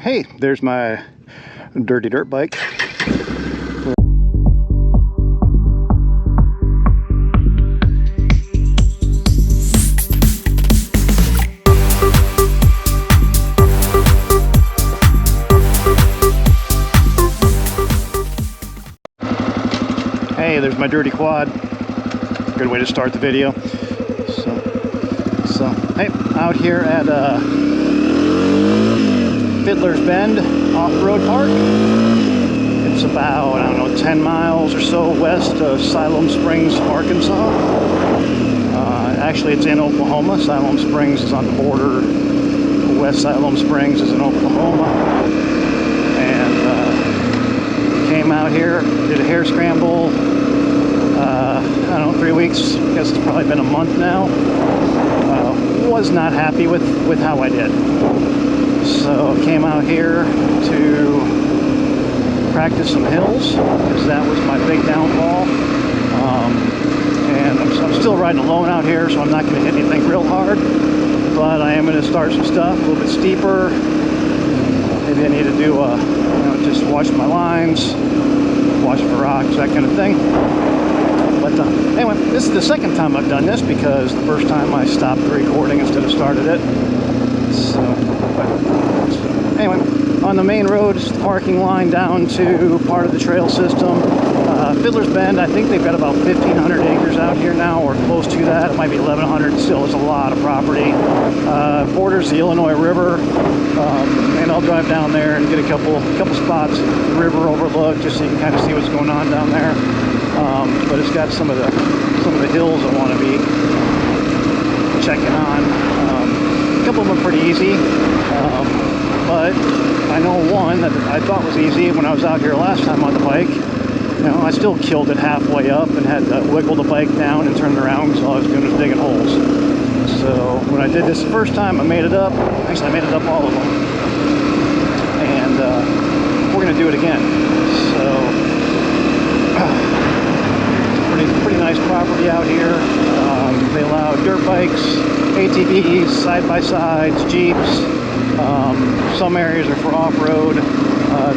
Hey, there's my dirty dirt bike. Hey, there's my dirty quad. Good way to start the video. So hey, out here at Fidlers Bend off-road park. It's about, I don't know, 10 miles or so west of Siloam Springs, Arkansas. Actually, it's in Oklahoma. Siloam Springs is on the border. West Siloam Springs is in Oklahoma. And came out here, did a hair scramble. I don't know, 3 weeks. I guess it's probably been a month now. Was not happy with how I did. So came out here to practice some hills, because that was my big downfall. And I'm still riding alone out here, so I'm not going to hit anything real hard. But I am going to start some stuff a little bit steeper. Maybe I need to do just watch my lines, watch for rocks, that kind of thing. But anyway, this is the second time I've done this, because the first time I stopped the recording instead of started it. So anyway, on the main road, it's the parking line down to part of the trail system. Fidlers Bend, I think they've got about 1,500 acres out here now, or close to that. It might be 1,100. Still, it's a lot of property. Borders the Illinois River, and I'll drive down there and get a couple spots, river overlook, just so you can kind of see what's going on down there. But it's got some of the hills I want to be checking on. A couple of them are pretty easy, but I know one that I thought was easy when I was out here last time on the bike. You know, I still killed it halfway up and had to wiggle the bike down and turn it around, because all I was doing was digging holes. So when I did this the first time, I made it up. Actually, I made it up all of them, and we're going to do it again. So pretty nice property out here. They allow dirt bikes, ATVs, side-by-sides, Jeeps. Some areas are for off-road.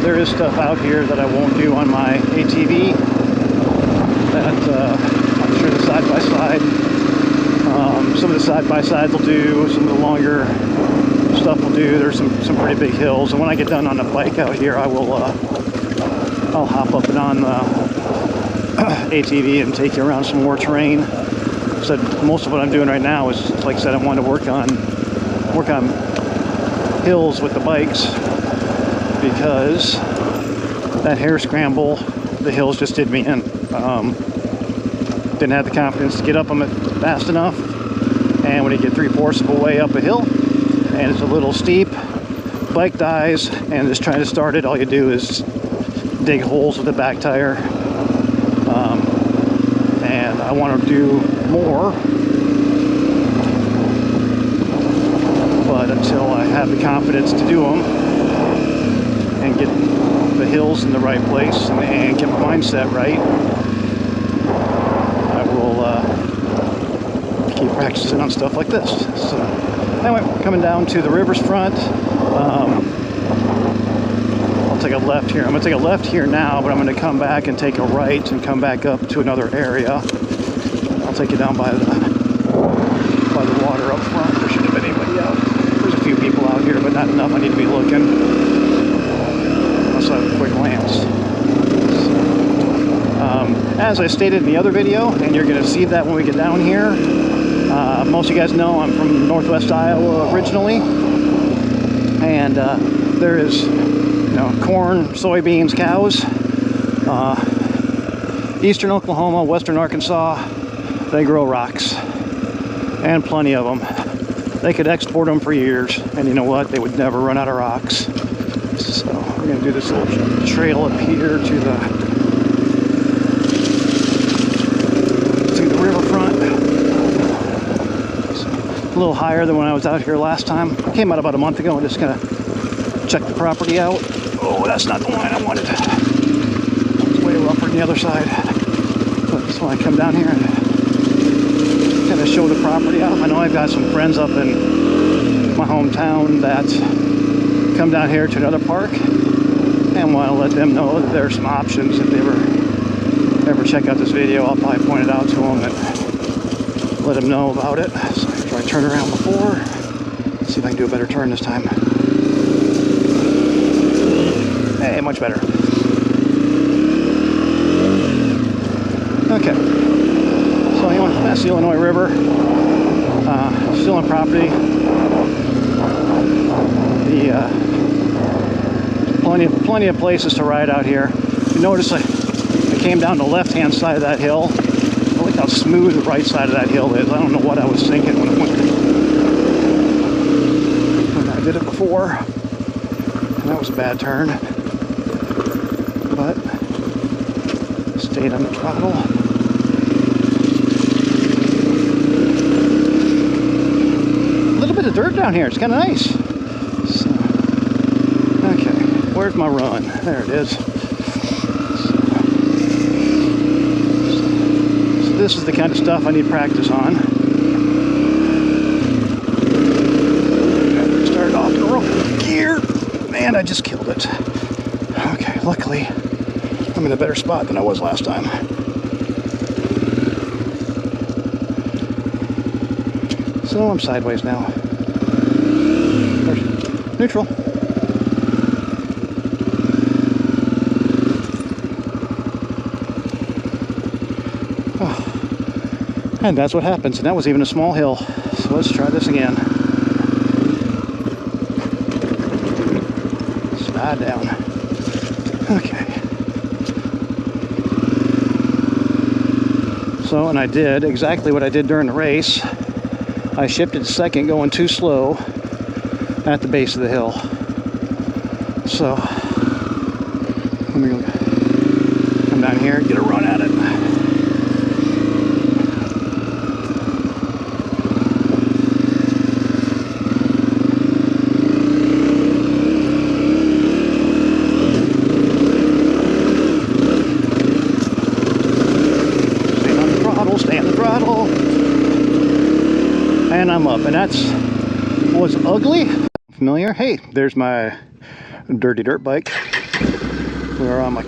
There is stuff out here that I won't do on my ATV. That I'm sure the side-by-side. Some of the side-by-sides will do. Some of the longer stuff will do. There's some pretty big hills. And when I get done on the bike out here, I'll hop up and on the ATV and take you around some more terrain. So most of what I'm doing right now is, like I said, I want to work on hills with the bikes, because that hair scramble, the hills just did me in. Didn't have the confidence to get up them fast enough, and when you get 3/4 of the way up a hill and it's a little steep, bike dies, and just trying to start it, all you do is dig holes with the back tire. And I want to do more, but until I have the confidence to do them and get the hills in the right place and get my mindset right, I will keep practicing on stuff like this. So anyway, coming down to the river's front. I'll take a left here. I'm going to take a left here now, but I'm going to come back and take a right and come back up to another area. I'll take you down by the water up front. There shouldn't have been anybody out. There's a few people out here, but not enough. I need to be looking. Unless I have a quick glance. So, as I stated in the other video, and you're going to see that when we get down here, most of you guys know I'm from Northwest Iowa originally, and there is corn, soybeans, cows. Eastern Oklahoma, western Arkansas, they grow rocks, and plenty of them. They could export them for years, and you know what? They would never run out of rocks. So we're going to do this little trail up here to the riverfront. It's a little higher than when I was out here last time. I came out about a month ago and just kind of check the property out. Oh, that's not the line I wanted. It's way rougher on the other side. But just want to come down here and kind of show the property off. I know I've got some friends up in my hometown that come down here to another park and want to let them know that there's some options. If they ever check out this video, I'll probably point it out to them and let them know about it. So I tried to turn around before. Let's see if I can do a better turn this time. Hey, much better. Okay. So anyway, that's the Illinois River. Still on property. Plenty of places to ride out here. You notice I came down the left-hand side of that hill. Look how smooth the right side of that hill is. I don't know what I was thinking when I did it before. And that was a bad turn. But stayed on the throttle. A little bit of dirt down here. It's kind of nice. So, okay, where's my run? There it is. So this is the kind of stuff I need practice on. Started off in the wrong gear. Man, I just killed it. Okay, luckily I'm in a better spot than I was last time. So I'm sideways now. Neutral. Oh. And that's what happens. And that was even a small hill. So let's try this again. Slide down. Okay. So, and I did exactly what I did during the race. I shifted second going too slow at the base of the hill. So, let me go come down here and get a run at it. And I'm up, and that's was ugly. Familiar? Hey, there's my dirty dirt bike. We're on my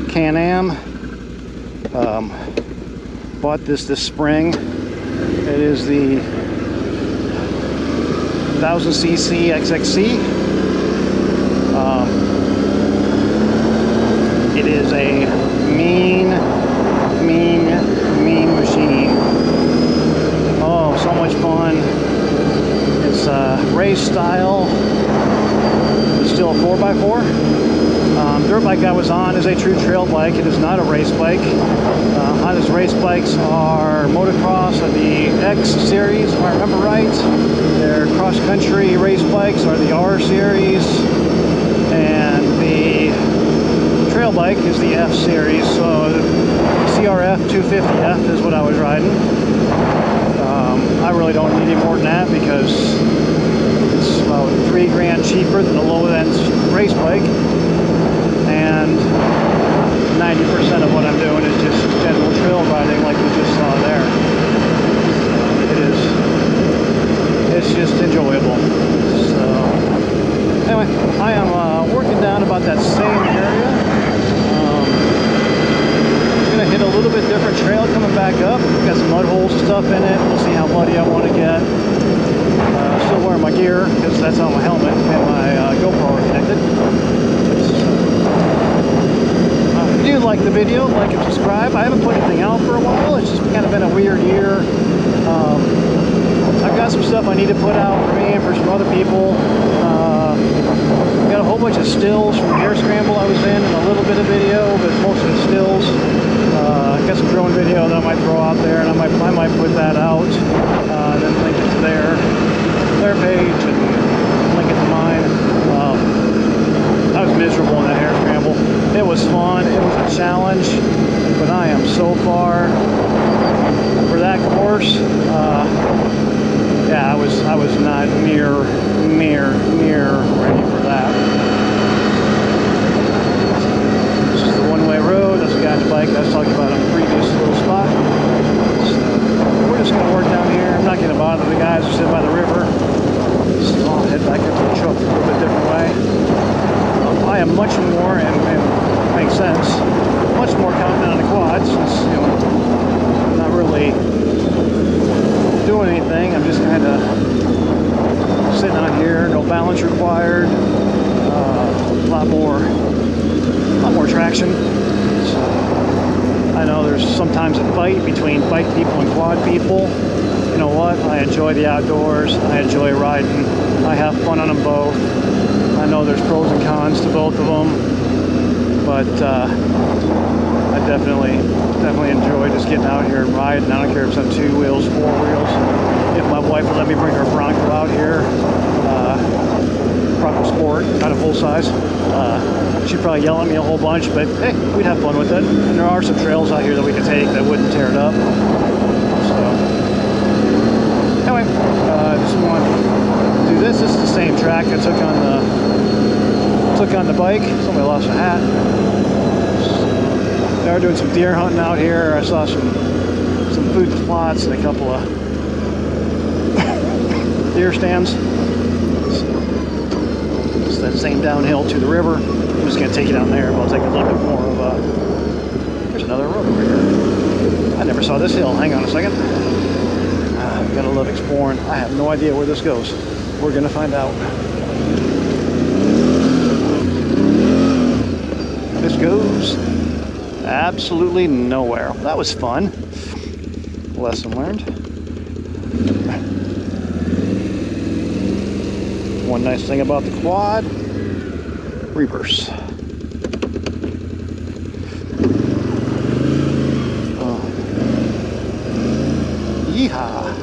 Can-Am. Bought this spring. It is the 1000cc XXC. It is a mean machine. Oh, so much fun. It's race style. It's still a 4x4. Dirt bike I was on is a true trail bike. It is not a race bike. Honda's race bikes are motocross of the X series, if I remember right. Their cross-country race bikes are the R series. And the trail bike is the F series. So the CRF 250F is what I was riding. I really don't need any more than that because it's about $3 grand cheaper than the low-end race bike, and 90% of what I'm doing is just general trail riding, like we just saw there. It's just enjoyable. So anyway, I am working down about that same area. Hit a little bit different trail coming back up. Got some mud holes and stuff in it. We'll see how muddy I want to get. Still wearing my gear because that's on my helmet and my GoPro are connected. If you like the video, like and subscribe. I haven't put anything out for a while. It's just kind of been a weird year. I've got some stuff I need to put out for me and for some other people. Got a whole bunch of stills from the air scramble I was in and a little bit of video, but most of the stills. Got some drone video that I might throw out there, and I might put that out, then link it to their page and link it to mine. I was miserable in that air scramble. It was fun. It was a challenge, but I am so far for that course. Yeah, I was not near ready for that. This is the one-way road. That's the guy's bike I was talking about on the previous little spot. So we're just going to work down here. I'm not going to bother the guys who sit by the river. have much more, and makes sense, much more content on the quad, since, you know, I'm not really doing anything. I'm just kind of sitting out here, no balance required, a lot more traction. So I know there's sometimes a fight between bike people and quad people. You know what? I enjoy the outdoors. I enjoy riding. I have fun on them both. I know there's pros and cons to both of them, but I definitely enjoy just getting out here and riding. I don't care if it's on 2 wheels, 4 wheels. If my wife would let me bring her Bronco out here, Bronco Sport, not a full size, she'd probably yell at me a whole bunch, but hey, we'd have fun with it. And there are some trails out here that we could take that wouldn't tear it up. So anyway, just want to do this. This is the same track I took on the bike. Somebody lost a hat. They are doing some deer hunting out here. I saw some food plots and a couple of deer stands. It's that same downhill to the river. I'm just going to take you down there, but I'll take a little bit more of a... There's another road over here. I never saw this hill. Hang on a second. Gotta love exploring. I have no idea where this goes. We're gonna find out. This goes absolutely nowhere. That was fun. Lesson learned. One nice thing about the quad, reverse. Yeehaw.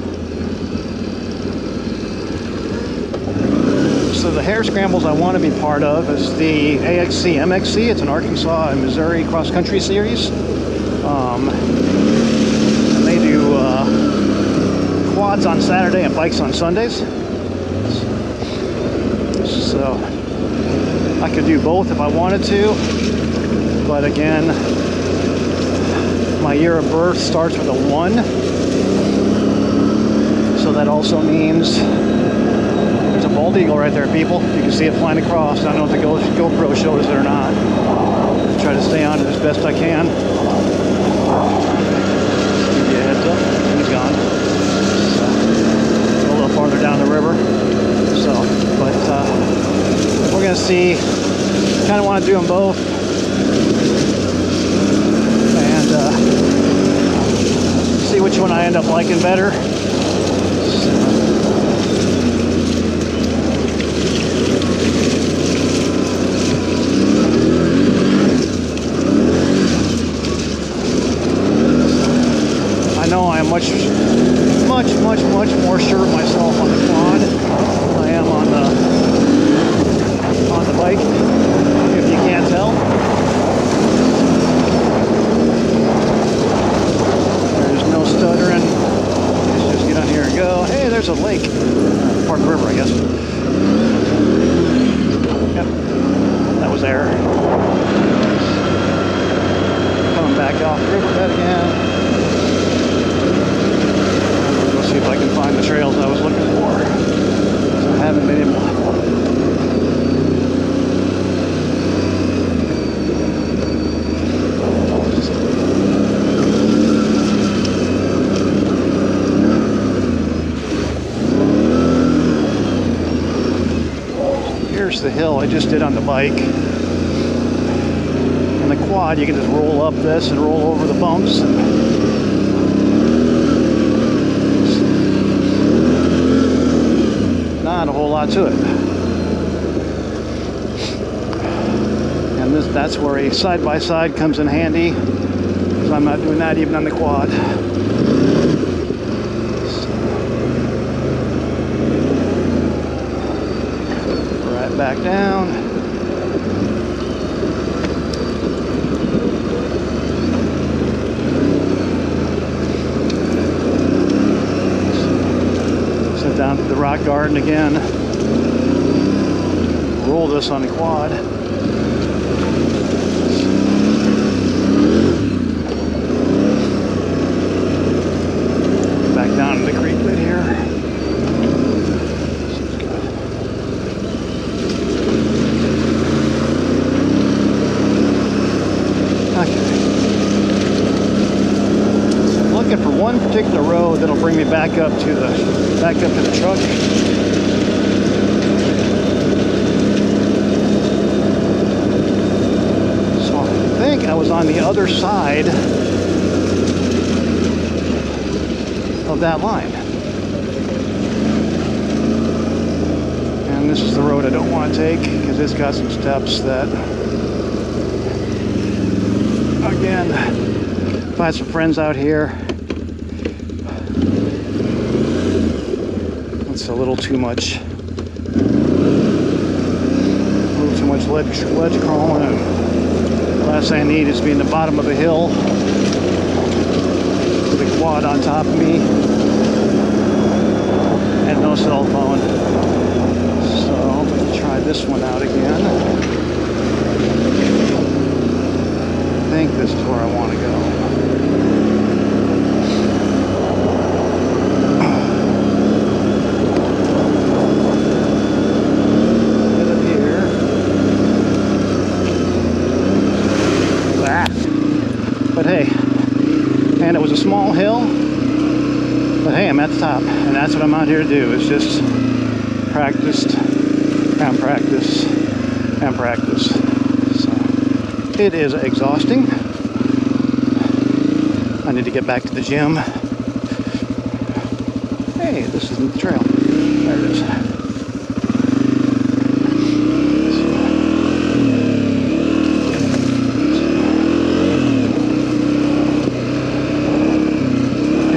So the hare scrambles I want to be part of is the AXC MXC. It's an Arkansas and Missouri cross-country series. And they do quads on Saturday and bikes on Sundays. So I could do both if I wanted to, but again, my year of birth starts with a 1. So that also means there's a bald eagle right there, people. You can see it flying across. I don't know if the GoPro shows it or not. Try to stay on it as best I can. Give you a heads up. He's gone. So, a little farther down the river. So, but we're gonna see. Kind of want to do them both. And see which one I end up liking better. I know I am much more sure of myself on the quad than I am on the bike, if you can't tell. There's no stuttering. Let's just get on here and go. Hey, there's a lake. Part of the river, I guess. Yep, that was air. Coming back off the riverbed again. Let's see if I can find the trails I was looking for. I haven't been able to. Here's the hill I just did on the bike. And the quad, you can just roll up this and roll over the bumps. Not a whole lot to it. And that's where a side-by-side comes in handy, because I'm not doing that even on the quad. Right back down. Down to the rock garden again. Roll this on the quad. Back down to the creek bed here. Seems good. back up to the truck. So I think I was on the other side of that line. And this is the road I don't want to take because it's got some steps that, again, if I had some friends out here, it's a little too much ledge crawling, and the last thing I need is to be in the bottom of a hill with a quad on top of me and no cell phone. So I'm going to try this one out again. I think this is where I want to go. But hey, and it was a small hill, but hey, I'm at the top, and that's what I'm out here to do, is just practice and practice and practice. So it is exhausting. I need to get back to the gym. Hey, this isn't the trail. There it is.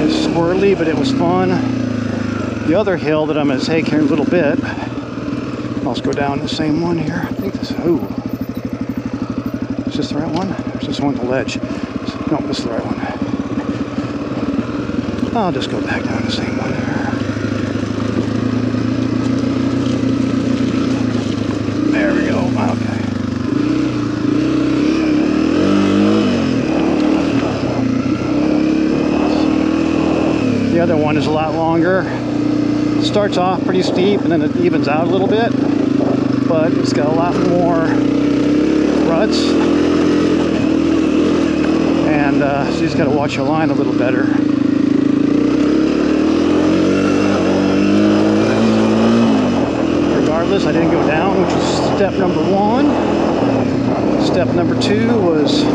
Squirrely, but it was fun. The other hill that I'm going to take here in a little bit, I'll just go down the same one here. I think this, ooh, is this the right one? Or is this one the ledge? No, this is the right one. I'll just go back down the same one here. There we go. Okay. The other one is a lot longer. It starts off pretty steep and then it evens out a little bit, but it's got a lot more ruts, and so you just got to watch your line a little better. Regardless, I didn't go down, which was step number 1. Step number 2 was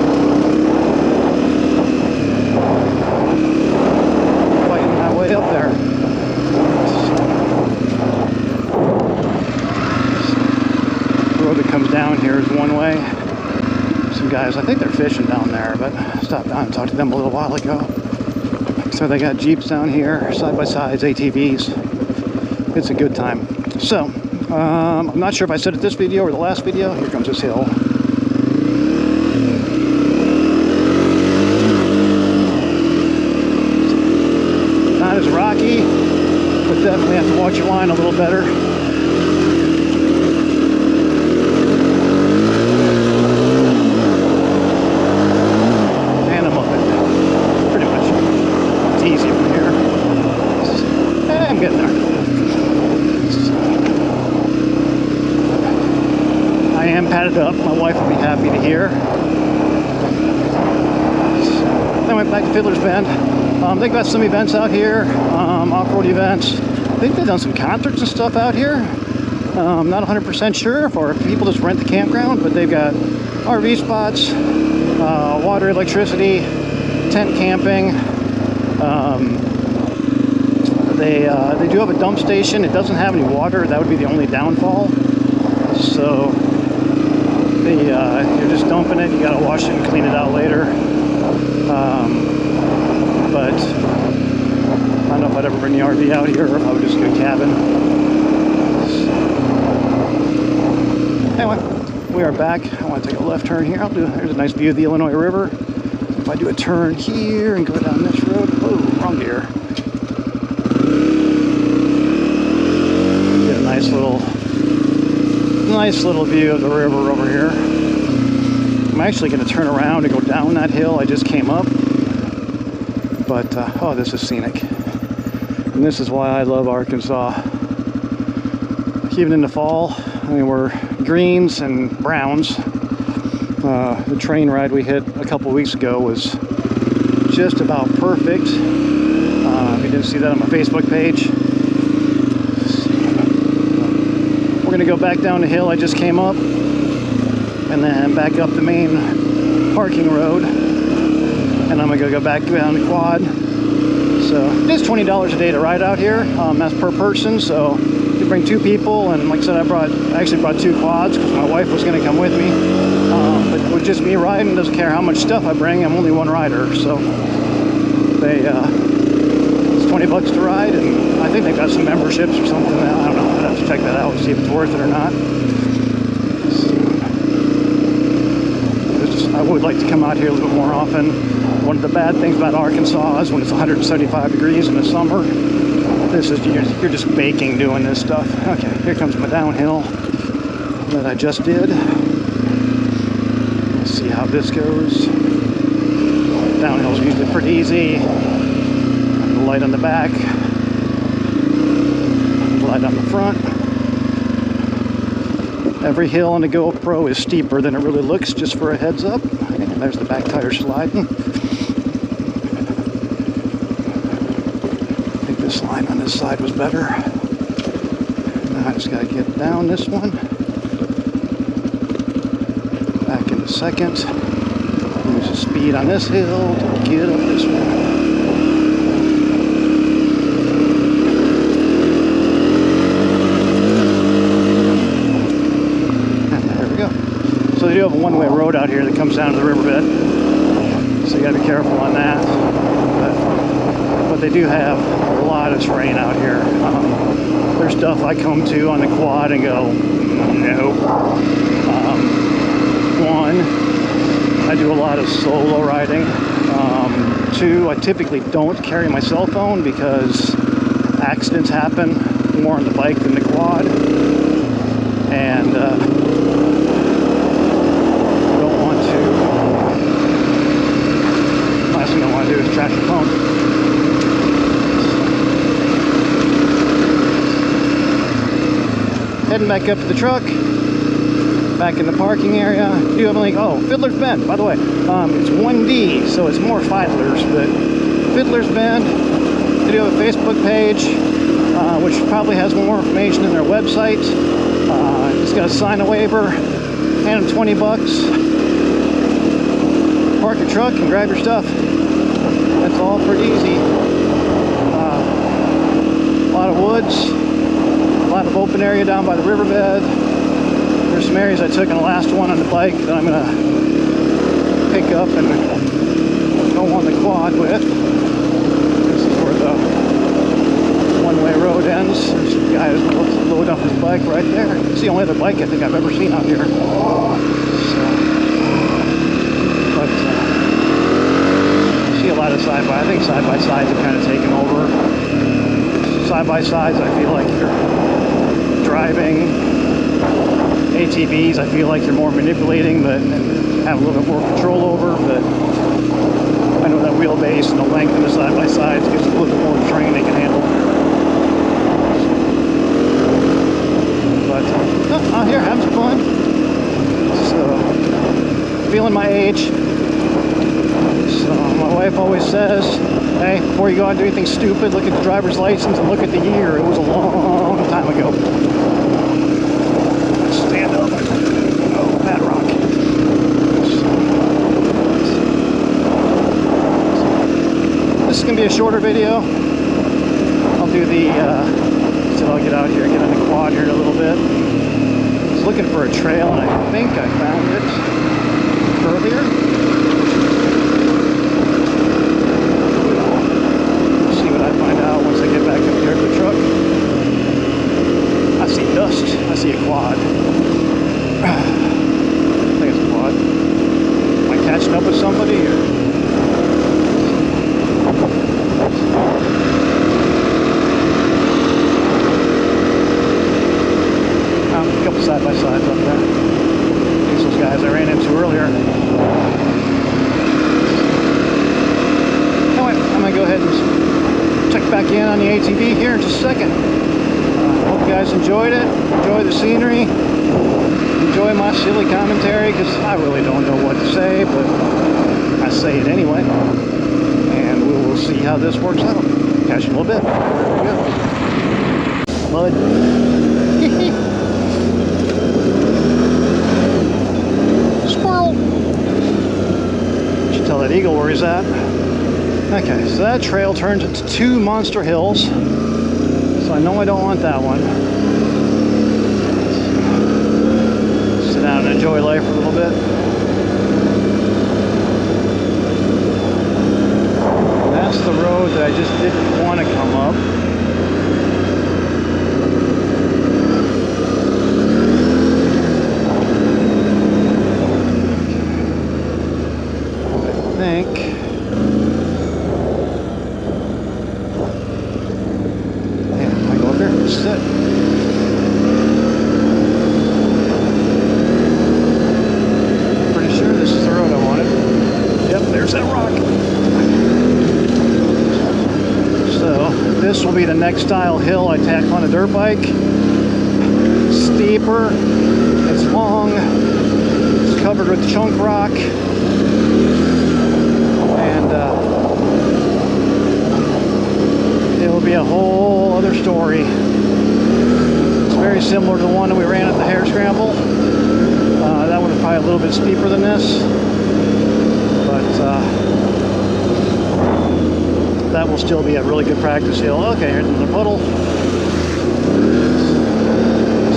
way up there. The road that comes down here is one way. Some guys, I think they're fishing down there, but I stopped down and talked to them a little while ago. So they got Jeeps down here, side-by-sides, ATVs. It's a good time. So, I'm not sure if I said it this video or the last video. Here comes this hill. Not as rocky, but definitely have to watch your line a little better. And I'm up it. Pretty much. It's easy from here. I'm getting there. I am padded up. My wife will be happy to hear. I went back to Fidlers Bend. They've got some events out here, off-road events. I think they've done some concerts and stuff out here. Not 100% sure if people just rent the campground, but they've got RV spots, water, electricity, tent camping. They do have a dump station. It doesn't have any water. That would be the only downfall. So you're just dumping it. You got to wash it and clean it out later. But I don't know if I'd ever bring the RV out here or if I would just go cabin. Anyway, we are back. I want to take a left turn here. There's a nice view of the Illinois River. If I do a turn here and go down this road, oh, wrong gear. Get a nice little view of the river over here. I'm actually going to turn around and go down that hill I just came up. But, oh, this is scenic. And this is why I love Arkansas. Even in the fall, I mean, we're greens and browns. The train ride we hit a couple weeks ago was just about perfect. If you didn't see that on my Facebook page. We're going to go back down the hill I just came up, and then back up the main parking road, and I'm going to go back down the quad. So it is $20 a day to ride out here. That's per person, so you bring 2 people, and like I said, I actually brought 2 quads because my wife was going to come with me. But with just me riding, doesn't care how much stuff I bring. I'm only one rider, so it's $20 to ride, and I think they've got some memberships or something. I don't know. I'd have to check that out and see if it's worth it or not. So, I would like to come out here a little bit more often. One of the bad things about Arkansas is when it's 175 degrees in the summer, you're just baking doing this stuff. Okay, here comes my downhill that I just did. Let's see how this goes. Downhill's usually pretty easy. The light on the back, the light on the front. Every hill on the GoPro is steeper than it really looks, just for a heads up. And there's the back tire sliding. This line on this side was better. Now I just got to get down this one. Back into second. Use the speed on this hill to get up this one. And there we go. So they do have a one-way road out here that comes down to the riverbed. So you got to be careful on that. But they do have a lot of terrain out here. There's stuff I come to on the quad and go, nope. One, I do a lot of solo riding. 2, I typically don't carry my cell phone because accidents happen more on the bike than the quad. And don't want to. Last thing I want to do is track your phone. Heading back up to the truck, back in the parking area. Do you have a link? Oh, Fidlers Bend, by the way. It's 1D, so it's more Fidlers, but Fidlers Bend. They do have a Facebook page, which probably has more information than their website. Just got to sign a waiver, hand them $20. Park your truck and grab your stuff. That's all pretty easy. A lot of woods. A lot of open area down by the riverbed. There's some areas I took in the last one on the bike that I'm going to pick up and go on the quad with. This is where the one-way road ends. There's a guy who's loading up his bike right there. It's the only other bike I think I've ever seen out here. But I see a lot of side-by. I think side-by-sides have kind of taken over. Side-by-sides, I feel like you're driving. ATVs, I feel like you're more manipulating, but and have a little bit more control over. But I know that wheelbase and the length of the side-by-sides gives a little bit more terrain they can handle. But out here having some fun. So feeling my age. So my wife always says, hey, before you go out and do anything stupid, look at the driver's license and look at the year. It was a long time ago. Stand up. Oh, that rock. This is going to be a shorter video. I'll do so I'll get out here, get on the quad here in a little bit. I was looking for a trail and I think I found it earlier. Once I get back up here to the truck, I see dust. I see a quad. I think it's a quad. Am I catching up with somebody? Or? A couple side-by-sides up there. These those guys I ran into earlier. Anyway, I'm going to go ahead and check back in on the ATV here in just a second. Hope you guys enjoyed it. Enjoy the scenery. Enjoy my silly commentary because I really don't know what to say, but I say it anyway. And we will see how this works out. catch you in a little bit. There we go. Mud. Squirrel. Should tell that eagle where he's at. Okay, so that trail turns into 2 monster hills. So I know I don't want that one. Sit down and enjoy life for a little bit. That's the road that I just didn't want to come up. I think. Yeah, I go up here. This is it. Pretty sure this is the road I wanted. Yep, there's that rock. So this will be the next style hill I tackle on a dirt bike. Steeper, it's long, it's covered with chunk rock, and it'll be a whole other story. It's very similar to the one that we ran at the Hare Scramble. That one is probably a little bit steeper than this, but that will still be a really good practice hill. Okay, here's another puddle.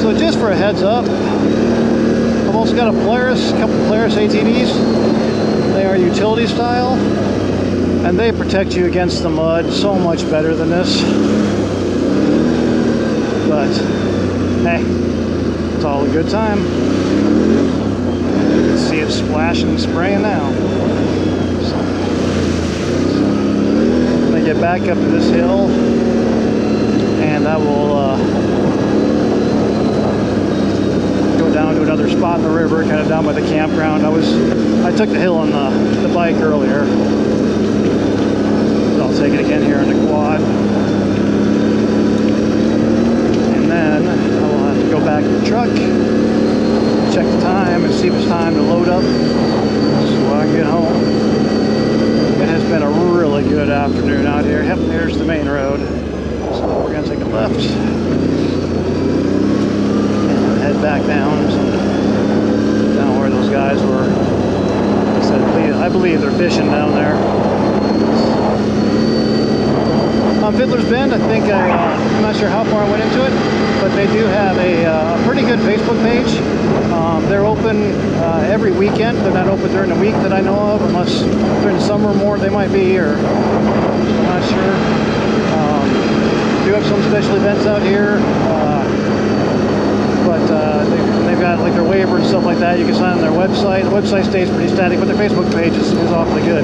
So just for a heads up, I've also got a Polaris, a couple Polaris ATVs. They are utility style, and they protect you against the mud so much better than this. But hey, it's all a good time. You can see it splashing and spraying now. Get back up to this hill, and I will go down to another spot in the river, kind of down by the campground. I took the hill on the bike earlier, but I'll take it again here on the quad, and then I will have to go back to the truck, check the time, and see if it's time to load up so I can get home. It has been a really good afternoon out here. Yep, there's the main road. So we're going to take a left and head back down where those guys were. I believe they're fishing down there. Fidlers Bend, I think I'm not sure how far I went into it, but they do have a pretty good Facebook page. They're open every weekend. They're not open during the week that I know of, unless during the summer more they might be, or I'm not sure. Do have some special events out here, but they've got like their waiver and stuff like that. You can sign on their website. The website stays pretty static, but their Facebook page is awfully good.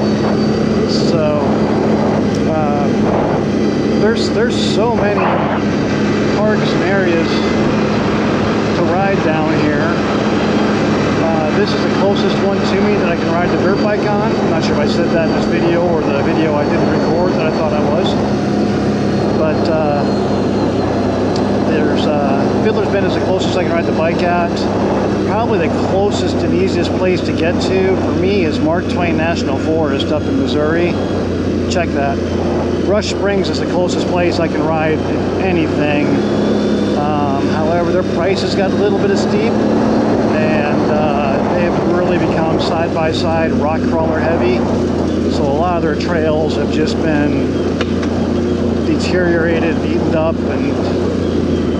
So there's so many parks and areas to ride down here. This is the closest one to me that I can ride the dirt bike on. I'm not sure if I said that in this video or the video I didn't record that I thought I was. But there's Fidlers Bend is the closest I can ride the bike at. Probably the closest and easiest place to get to for me is Mark Twain National Forest up in Missouri. Check that. Rush Springs is the closest place I can ride anything. However, their prices got a little bit steep, and they have really become side-by-side rock crawler heavy. So a lot of their trails have just been deteriorated, beaten up, and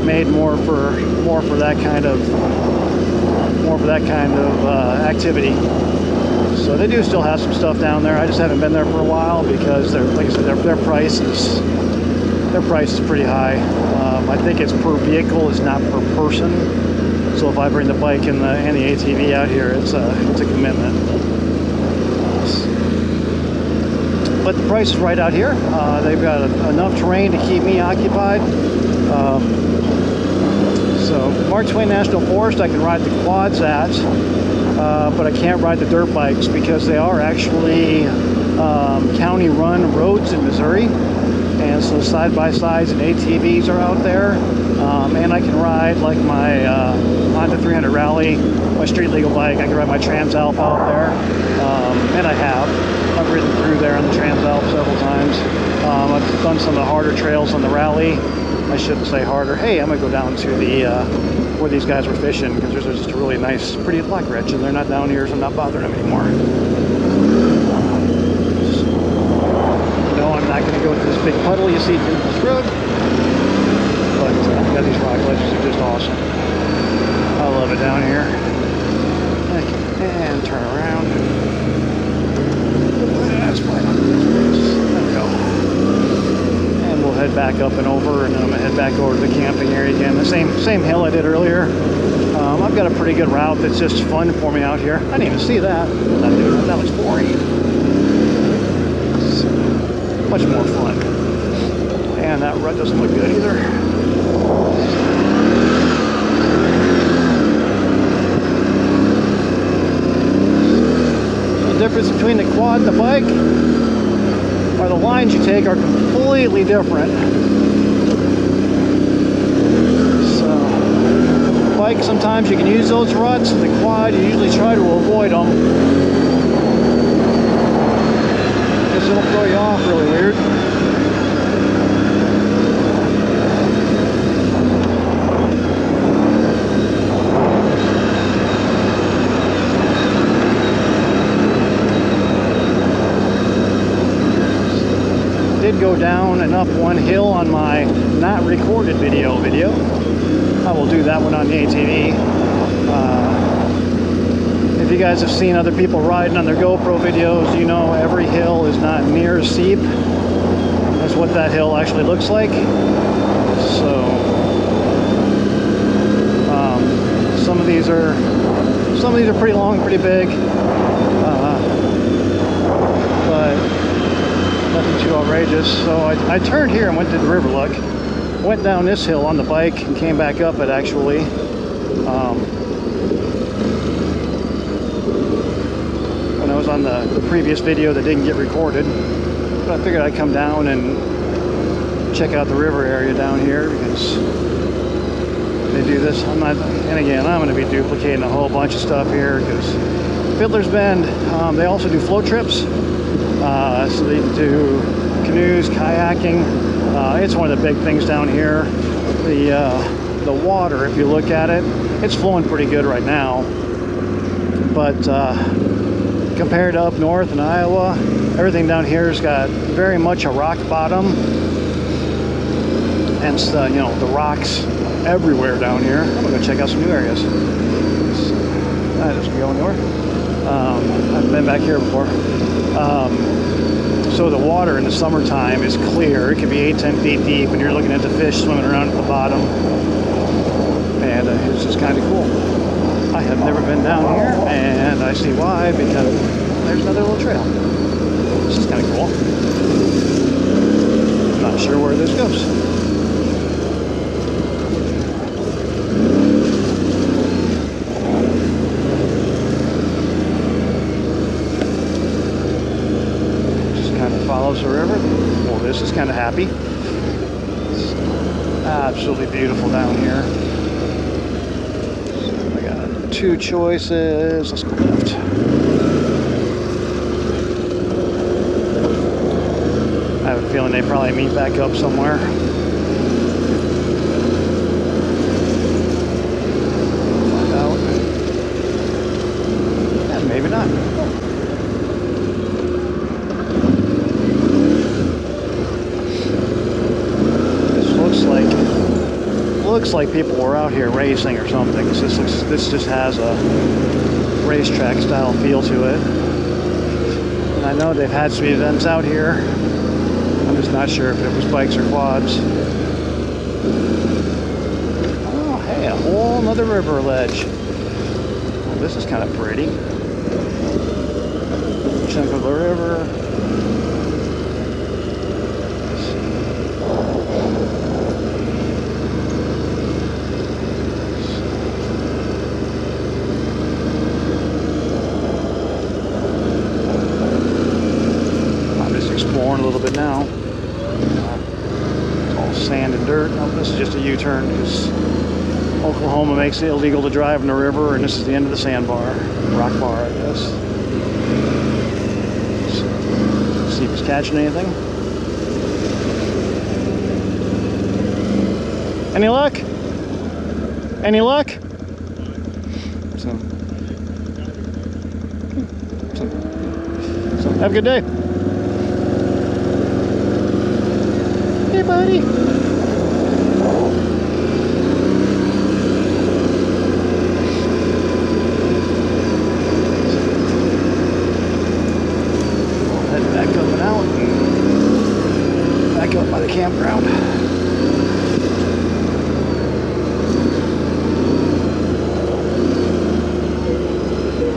made more for that kind of activity. So they do still have some stuff down there. I just haven't been there for a while because like I said, their price is pretty high. I think it's per vehicle, it's not per person. So if I bring the bike and the ATV out here, it's a commitment. But the price is right out here. They've got enough terrain to keep me occupied. So Mark Twain National Forest, I can ride the quads at, but I can't ride the dirt bikes because they are actually county-run roads in Missouri. And so side-by-sides and ATVs are out there. And I can ride like my Honda 300 Rally, my street legal bike. I can ride my Trans Alp out there. and I have. I've ridden through there on the Transalp several times. I've done some of the harder trails on the rally. I shouldn't say harder. Hey, I'm gonna go down to the where these guys were fishing, because there's just a really nice, pretty black redge, and they're not down here, so I'm not bothering them anymore. No, I'm not gonna go to this big puddle you see through this road, but yeah, these rock ledges are just awesome. I love it down here. And turn around. That's fine. There we go. And we'll head back up and over, and then I'm gonna head back over to the camping area again. The same hill I did earlier. I've got a pretty good route that's just fun for me out here. I didn't even see that. I'm not doing that. That looks boring. It's much more fun. And that rut doesn't look good either. The difference between the quad and the bike, or the lines you take, are completely different. So, bike, sometimes you can use those ruts, and the quad, you usually try to avoid them, because it'll throw you off really weird. Go down and up one hill on my not recorded video. I will do that one on the ATV. If you guys have seen other people riding on their GoPro videos, you know every hill is not near as steep as what that hill actually looks like. So some of these are pretty long, pretty big, but nothing too outrageous. So I turned here and went to the river look. Went down this hill on the bike and came back up it actually. When I was on the previous video that didn't get recorded. But I figured I'd come down and check out the river area down here, because they do this. And again, I'm going to be duplicating a whole bunch of stuff here, because Fidlers Bend, they also do float trips. So they do canoes, kayaking. It's one of the big things down here. The water, if you look at it, it's flowing pretty good right now. But compared to up north in Iowa, everything down here's got very much a rock bottom. Hence the rocks everywhere down here. I'm gonna go check out some new areas. Just going north. I've been back here before. So the water in the summertime is clear. It can be 8-10 feet deep, and you're looking at the fish swimming around at the bottom. And it's just kind of cool. I have never been down here, and I see why, because there's another little trail. This is kind of cool. Not sure where this goes. Follows the river. Well, this is kind of happy. It's absolutely beautiful down here. So I got two choices. Let's go left. I have a feeling they probably meet back up somewhere. Find out. And maybe not. Looks like people were out here racing or something. This just has a racetrack style feel to it. And I know they've had some events out here. I'm just not sure if it was bikes or quads. Oh, hey, a whole nother river ledge. Well, this is kind of pretty. Chunk of the river. A little bit now. It's all sand and dirt. Oh, this is just a U-turn because Oklahoma makes it illegal to drive in the river, and this is the end of the sandbar, rock bar, I guess. See if he's catching anything. Any luck? Any luck? So have a good day. Hey, buddy. Head back up and out. Back up by the campground.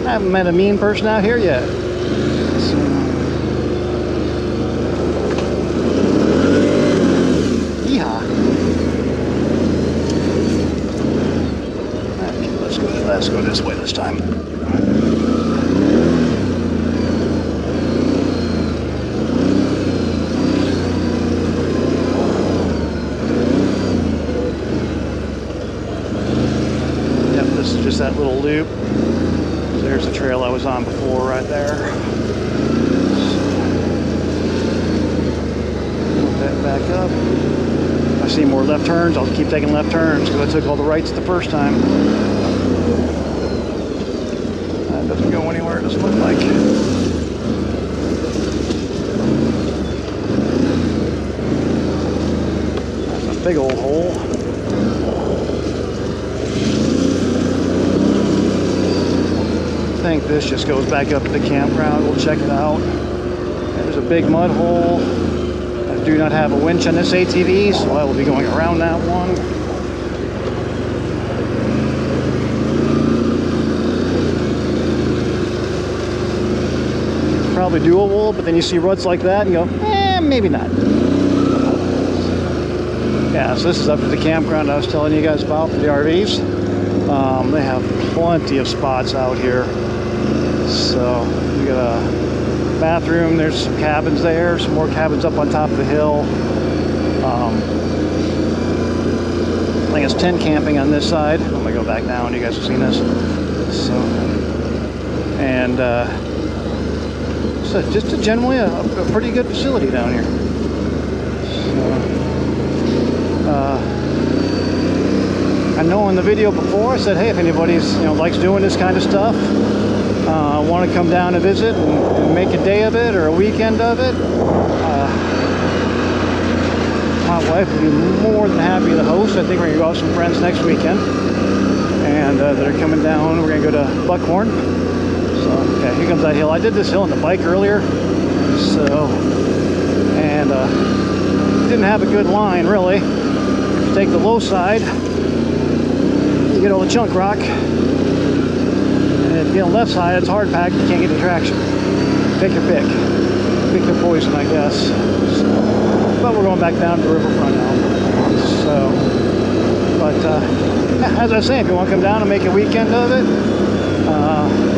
I haven't met a mean person out here yet. Yeehaw. Okay, let's go this way this time. Yep, this is just that little loop. There's the trail I was on before right there. Move that back up. If I see more left turns, I'll keep taking left turns because I took all the rights the first time. That doesn't go anywhere, it doesn't look like. That's a big old hole. I think this just goes back up to the campground. We'll check it out. There's a big mud hole. I do not have a winch on this ATV, so I will be going around that one. Probably doable, but then you see ruts like that and you go, maybe not. Yeah, so this is up to the campground I was telling you guys about for the RVs. They have plenty of spots out here. So we got a bathroom, there's some cabins there, some more cabins up on top of the hill. I think it's tent camping on this side. I'm gonna go back down, you guys have seen this. So, and so just generally a pretty good facility down here. So, I know in the video before I said, hey, if anybody's likes doing this kind of stuff, want to come down and visit and make a day of it or a weekend of it, my wife would be more than happy to host. I think we're gonna go out with some friends next weekend, and that are coming down. We're gonna go to Buckhorn. So okay, here comes that hill. I did this hill on the bike earlier, so and didn't have a good line really. If you take the low side, you get all the chunk rock, and if you get on the left side, it's hard packed. You can't get the traction. Take your pick. Pick your poison, I guess. So, but we're going back down to the riverfront now. So, but yeah, as I say, if you want to come down and make a weekend of it,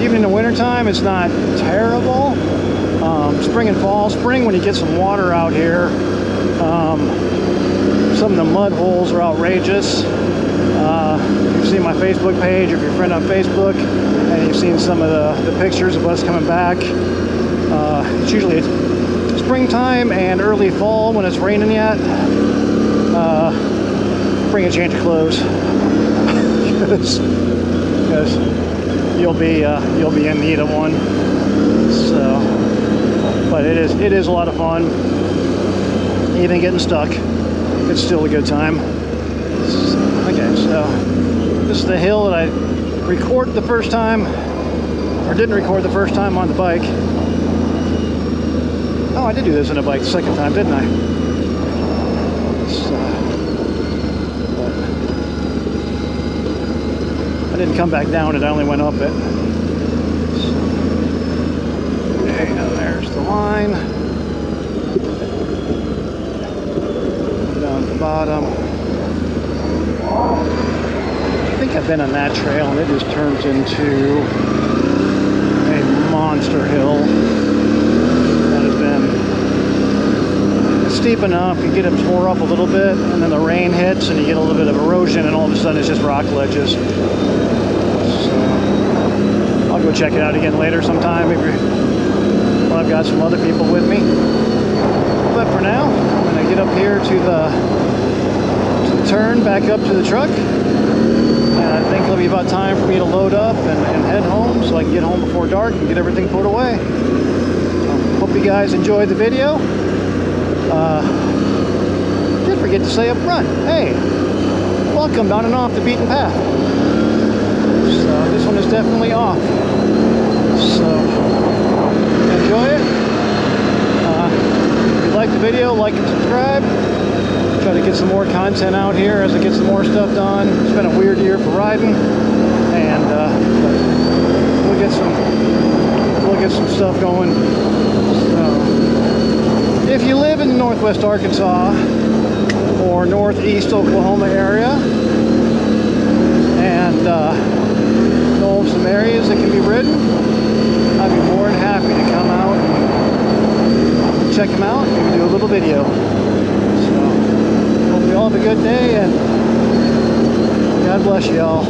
even in the wintertime, it's not terrible. Spring and fall. Spring, when you get some water out here, some of the mud holes are outrageous. You've seen my Facebook page, if you're a friend on Facebook, and you've seen some of the pictures of us coming back. It's usually springtime and early fall when it's raining yet. Bring a change of clothes because you'll be in need of one. So, but it is a lot of fun. Even getting stuck, it's still a good time. Okay, so this is the hill that I recorded the first time, or didn't record the first time on the bike. Oh, I did do this on a bike the second time, didn't I? So, but I didn't come back down it, I only went up it. So, okay, now there's the line. Down at the bottom. I think I've been on that trail and it just turns into a monster hill that has been steep enough. You get it tore up a little bit and then the rain hits and you get a little bit of erosion and all of a sudden it's just rock ledges. So I'll go check it out again later sometime, maybe, I've got some other people with me. But for now, I'm going to get up here to the turn back up to the truck. And I think it'll be about time for me to load up and head home so I can get home before dark and get everything put away. Hope you guys enjoyed the video. Did forget to say up front, hey, welcome down and off the beaten path. So this one is definitely off. So enjoy it. If you like the video, like and subscribe. Try to get some more content out here as I get some more stuff done. It's been a weird year for riding, and we'll get some stuff going. So, if you live in Northwest Arkansas or Northeast Oklahoma area and know of some areas that can be ridden, I'd be more than happy to come out and check them out and maybe do a little video. So, hope you all have a good day, and God bless you all.